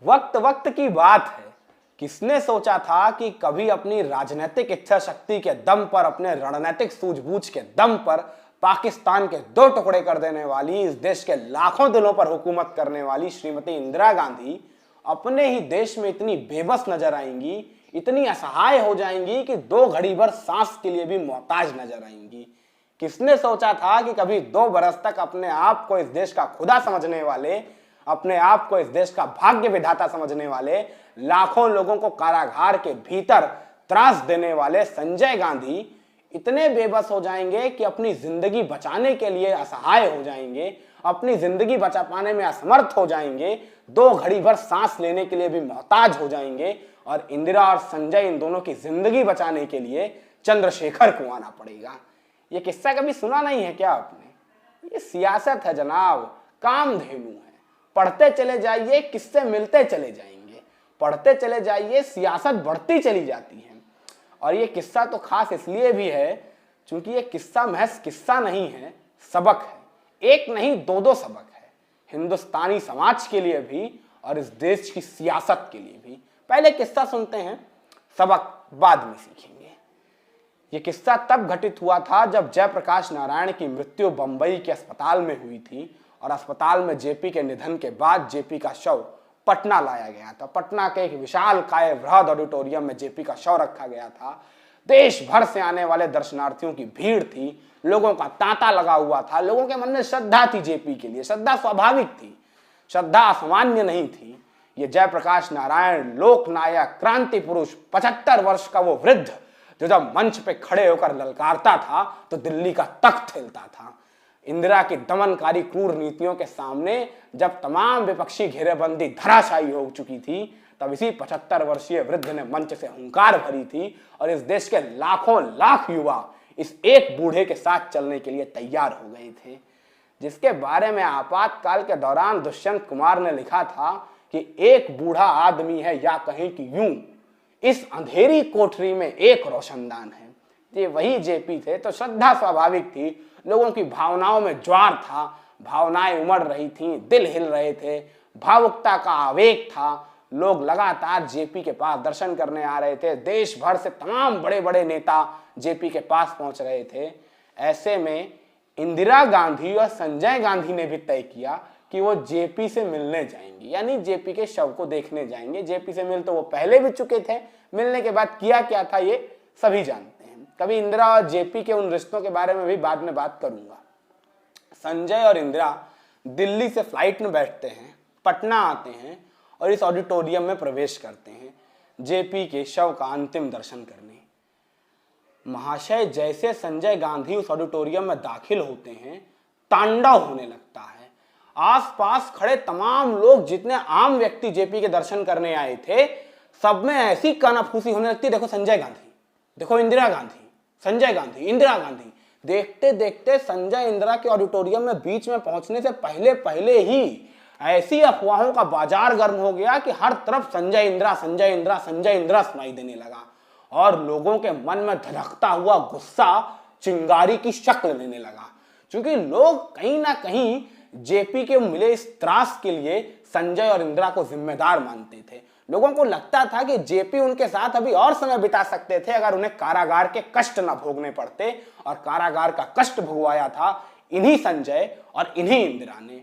वक्त वक्त की बात है। किसने सोचा था कि कभी अपनी राजनीतिक इच्छा शक्ति के दम पर, अपने रणनीतिक सूझबूझ के दम पर पाकिस्तान के दो टुकड़े कर देने वाली, इस देश के लाखों दिलों पर हुकूमत करने वाली श्रीमती इंदिरा गांधी अपने ही देश में इतनी बेबस नजर आएंगी, इतनी असहाय हो जाएंगी कि दो घड़ी भर सांस के लिए भी मोहताज नजर आएंगी। किसने सोचा था कि कभी 2 बरस तक अपने आप को इस देश का खुदा समझने वाले, अपने आप को इस देश का भाग्य विधाता समझने वाले, लाखों लोगों को कारागार के भीतर त्रास देने वाले संजय गांधी इतने बेबस हो जाएंगे कि अपनी जिंदगी बचाने के लिए असहाय हो जाएंगे, अपनी जिंदगी बचा पाने में असमर्थ हो जाएंगे, 2 घड़ी भर सांस लेने के लिए भी मोहताज हो जाएंगे और इंदिरा और संजय इन दोनों की जिंदगी बचाने के लिए चंद्रशेखर को आना पड़ेगा। ये किस्सा कभी सुना नहीं है क्या आपने? ये सियासत है जनाब, कामधेनु है। पढ़ते चले जाइए, किस्से मिलते चले जाएंगे, पढ़ते चले जाइए, सियासत बढ़ती चली जाती है। और ये किस्सा तो खास इसलिए भी है क्योंकि ये किस्सा महज किस्सा नहीं है, सबक है। एक नहीं 2-2 सबक है, हिंदुस्तानी समाज के लिए भी और इस देश की सियासत के लिए भी। पहले किस्सा सुनते हैं, सबक बाद में सीखेंगे। यह किस्सा तब घटित हुआ था जब जयप्रकाश नारायण की मृत्यु बंबई के अस्पताल में हुई थी और अस्पताल में जेपी के निधन के बाद जेपी का शव पटना लाया गया था। पटना के एक विशाल काय वृहद ऑडिटोरियम में जेपी का शव रखा गया था। देश भर से आने वाले दर्शनार्थियों की भीड़ थी, लोगों का तांता लगा हुआ था, लोगों के मन में श्रद्धा थी जेपी के लिए। श्रद्धा स्वाभाविक थी, श्रद्धा असामान्य नहीं थी। ये जयप्रकाश नारायण, लोकनायक, क्रांति पुरुष, 75 वर्ष का वो वृद्ध जो जब मंच पे खड़े होकर ललकारता था तो दिल्ली का तख्त हिलता था। इंदिरा की दमनकारी क्रूर नीतियों के सामने जब तमाम विपक्षी घेरेबंदी धराशायी हो चुकी थी, तब इसी 75 वर्षीय वृद्ध ने मंच से हुंकार भरी थी और इस देश के लाखों लाख युवा इस एक बूढ़े के साथ चलने के लिए तैयार हो गए थे, जिसके बारे में आपातकाल के दौरान दुष्यंत कुमार ने लिखा था कि एक बूढ़ा आदमी है या कहें कि यूं, इस अंधेरी कोठरी में एक रोशनदान है। ये वही जेपी थे। तो श्रद्धा स्वाभाविक थी, लोगों की भावनाओं में ज्वार था, भावनाएं उमड़ रही थीं, दिल हिल रहे थे, भावुकता का आवेग था। लोग लगातार जेपी के पास दर्शन करने आ रहे थे, देश भर से तमाम बड़े बड़े नेता जेपी के पास पहुंच रहे थे। ऐसे में इंदिरा गांधी और संजय गांधी ने भी तय किया कि वो जेपी से मिलने जाएंगे, यानी जेपी के शव को देखने जाएंगे। जेपी से मिल तो वो पहले भी चुके थे, मिलने के बाद किया क्या था ये सभी जानते हैं। कभी इंदिरा और जेपी के उन रिश्तों के बारे में भी बाद में बात करूंगा। संजय और इंदिरा दिल्ली से फ्लाइट में बैठते हैं, पटना आते हैं और इस ऑडिटोरियम में प्रवेश करते हैं जेपी के शव का अंतिम दर्शन करने। महाशय, जैसे संजय गांधी उस ऑडिटोरियम में दाखिल होते हैं, तांडव होने लगता है। आसपास खड़े तमाम लोग, जितने आम व्यक्ति जेपी के दर्शन करने आए थे, सब में ऐसी कानाफूसी होने लगती। देखो संजय गांधी, देखो इंदिरा गांधी, संजय गांधी, इंदिरा गांधी। देखते देखते संजय इंदिरा के ऑडिटोरियम में बीच में पहुंचने से पहले पहले ही ऐसी अफवाहों का बाजार गर्म हो गया कि हर तरफ संजय इंदिरा, संजय इंदिरा, संजय इंदिरा सुनाई देने लगा और लोगों के मन में धधकता हुआ गुस्सा चिंगारी की शक्ल लेने लगा, क्योंकि लोग कहीं ना कहीं जेपी के मिले इस त्रास के लिए संजय और इंदिरा को जिम्मेदार मानते थे। लोगों को लगता था कि जेपी उनके साथ अभी और समय बिता सकते थे अगर उन्हें कारागार के कष्ट न भोगने पड़ते, और कारागार का कष्ट भुगवाया था इन्हीं संजय और इन्हीं इंदिरा ने।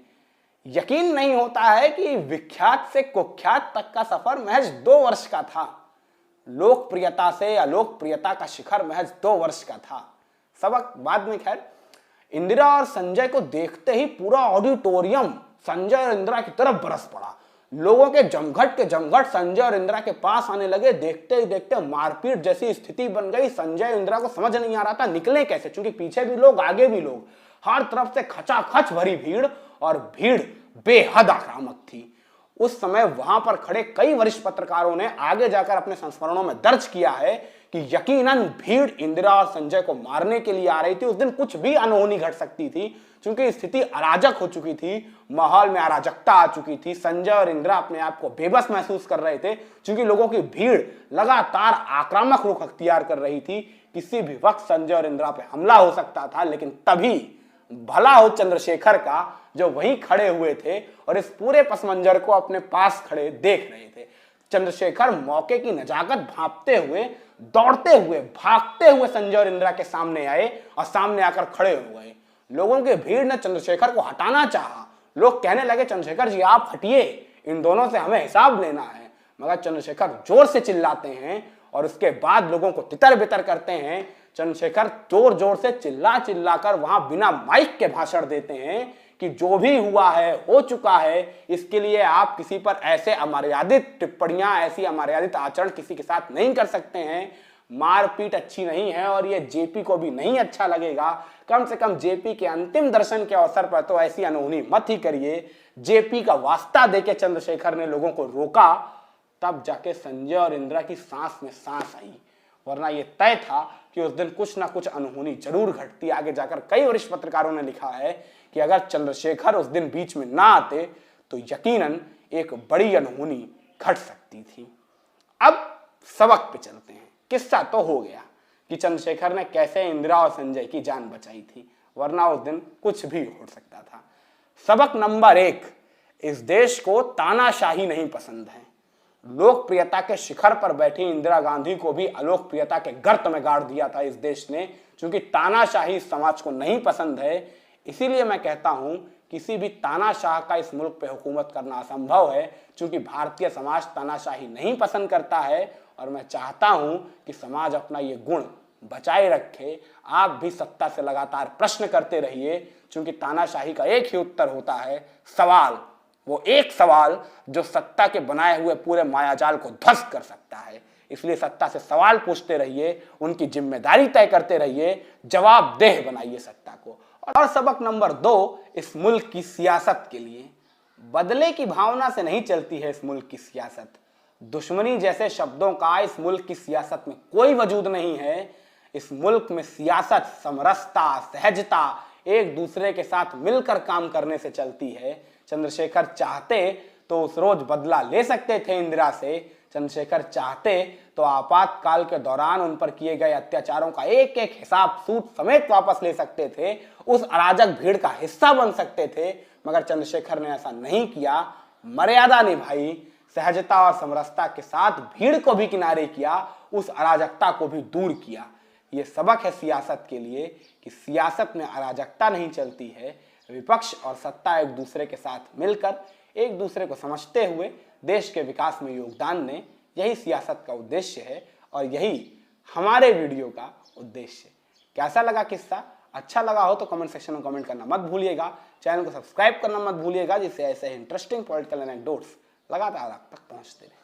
यकीन नहीं होता है कि विख्यात से कुख्यात तक का सफर महज 2 वर्ष का था। लोकप्रियता से अलोकप्रियता का शिखर महज 2 वर्ष का था। सबक बाद में। खैर, इंदिरा और संजय को देखते ही पूरा ऑडिटोरियम संजय और इंदिरा की तरफ बरस पड़ा। लोगों के जमघट संजय और इंदिरा के पास आने लगे। देखते ही देखते मारपीट जैसी स्थिति बन गई। संजय और इंदिरा को समझ नहीं आ रहा था निकले कैसे, क्योंकि पीछे भी लोग, आगे भी लोग, हर तरफ से खचाखच भरी भीड़, और भीड़ बेहद आक्रामक थी। उस समय वहां पर खड़े कई वरिष्ठ पत्रकारों ने आगे जाकर अपने संस्मरणों में दर्ज किया है कि यकीनन भीड़ इंदिरा और संजय को मारने के लिए आ रही थी। उस दिन कुछ भी अनहोनी घट सकती थी, क्योंकि स्थिति अराजक हो चुकी थी, माहौल में अराजकता आ चुकी थी। संजय और इंदिरा अपने आप को बेबस महसूस कर रहे थे, क्योंकि लोगों की भीड़ लगातार आक्रामक रुख अख्तियार कर रही थी। किसी भी वक्त संजय और इंदिरा पे हमला हो सकता था, लेकिन तभी भला हो चंद्रशेखर का जो वहीं खड़े हुए थे और इस पूरे पस मंजर को अपने पास खड़े देख रहे थे। चंद्रशेखर मौके की नजाकत भांपते हुए, दौड़ते हुए, भागते हुए संजय और इंदिरा के सामने आए और सामने आकर खड़े हो गए। लोगों की भीड़ ने चंद्रशेखर को हटाना चाहा। लोग कहने लगे, चंद्रशेखर जी आप हटिए, इन दोनों से हमें हिसाब लेना है। मगर चंद्रशेखर जोर से चिल्लाते हैं और उसके बाद लोगों को तितर बितर करते हैं। चंद्रशेखर जोर जोर से चिल्ला चिल्ला कर वहां बिना माइक के भाषण देते हैं कि जो भी हुआ है हो चुका है, इसके लिए आप किसी पर ऐसे अमर्यादित टिप्पणियां, ऐसी अमर्यादित आचरण किसी के साथ नहीं कर सकते हैं। मारपीट अच्छी नहीं है और ये जेपी को भी नहीं अच्छा लगेगा। कम से कम जेपी के अंतिम दर्शन के अवसर पर तो ऐसी अनहोनी मत ही करिए। जेपी का वास्ता देके चंद्रशेखर ने लोगों को रोका, तब जाके संजय और इंदिरा की सांस में सांस आई, वरना यह तय था कि उस दिन कुछ ना कुछ अनहोनी जरूर घटती। आगे जाकर कई वरिष्ठ पत्रकारों ने लिखा है कि अगर चंद्रशेखर उस दिन बीच में ना आते तो यकीनन एक बड़ी अनहोनी घट सकती थी। अब सबक पे चलते हैं। किस्सा तो हो गया कि चंद्रशेखर ने कैसे इंदिरा और संजय की जान बचाई थी, वरना उस दिन कुछ भी हो सकता था। सबक नंबर 1, इस देश को तानाशाही नहीं पसंद है। लोकप्रियता के शिखर पर बैठी इंदिरा गांधी को भी अलोकप्रियता के गर्त में गाड़ दिया था इस देश ने, क्योंकि तानाशाही समाज को नहीं पसंद है। इसीलिए मैं कहता हूं किसी भी तानाशाह का इस मुल्क पे हुकूमत करना असंभव है, क्योंकि भारतीय समाज तानाशाही नहीं पसंद करता है। और मैं चाहता हूं कि समाज अपना ये गुण बचाए रखे। आप भी सत्ता से लगातार प्रश्न करते रहिए, क्योंकि तानाशाही का एक ही उत्तर होता है, सवाल। वो एक सवाल जो सत्ता के बनाए हुए पूरे मायाजाल को ध्वस्त कर सकता है। इसलिए सत्ता से सवाल पूछते रहिए, उनकी जिम्मेदारी तय करते रहिए, जवाबदेह बनाइए सत्ता को। और सबक नंबर 2, इस मुल्क की सियासत के लिए, बदले की भावना से नहीं चलती है इस मुल्क की सियासत। दुश्मनी जैसे शब्दों का इस मुल्क की सियासत में कोई वजूद नहीं है। इस मुल्क में सियासत समरसता, सहजता, एक दूसरे के साथ मिलकर काम करने से चलती है। चंद्रशेखर चाहते तो उस रोज बदला ले सकते थे इंदिरा से। चंद्रशेखर चाहते तो आपातकाल के दौरान उन पर किए गए अत्याचारों का एक एक हिसाब सूद समेत वापस ले सकते थे, उस अराजक भीड़ का हिस्सा बन सकते थे। मगर चंद्रशेखर ने ऐसा नहीं किया, मर्यादा निभाई, सहजता और समरसता के साथ भीड़ को भी किनारे किया, उस अराजकता को भी दूर किया। ये सबक है सियासत के लिए कि सियासत में अराजकता नहीं चलती है। विपक्ष और सत्ता एक दूसरे के साथ मिलकर, एक दूसरे को समझते हुए देश के विकास में योगदान दें, यही सियासत का उद्देश्य है और यही हमारे वीडियो का उद्देश्य है। कैसा लगा किस्सा? अच्छा लगा हो तो कमेंट सेक्शन में कमेंट करना मत भूलिएगा। चैनल को सब्सक्राइब करना मत भूलिएगा, जिससे ऐसे इंटरेस्टिंग पॉलिटिकल एनेक्डोट्स लगातार आप तक पहुंचते रहे।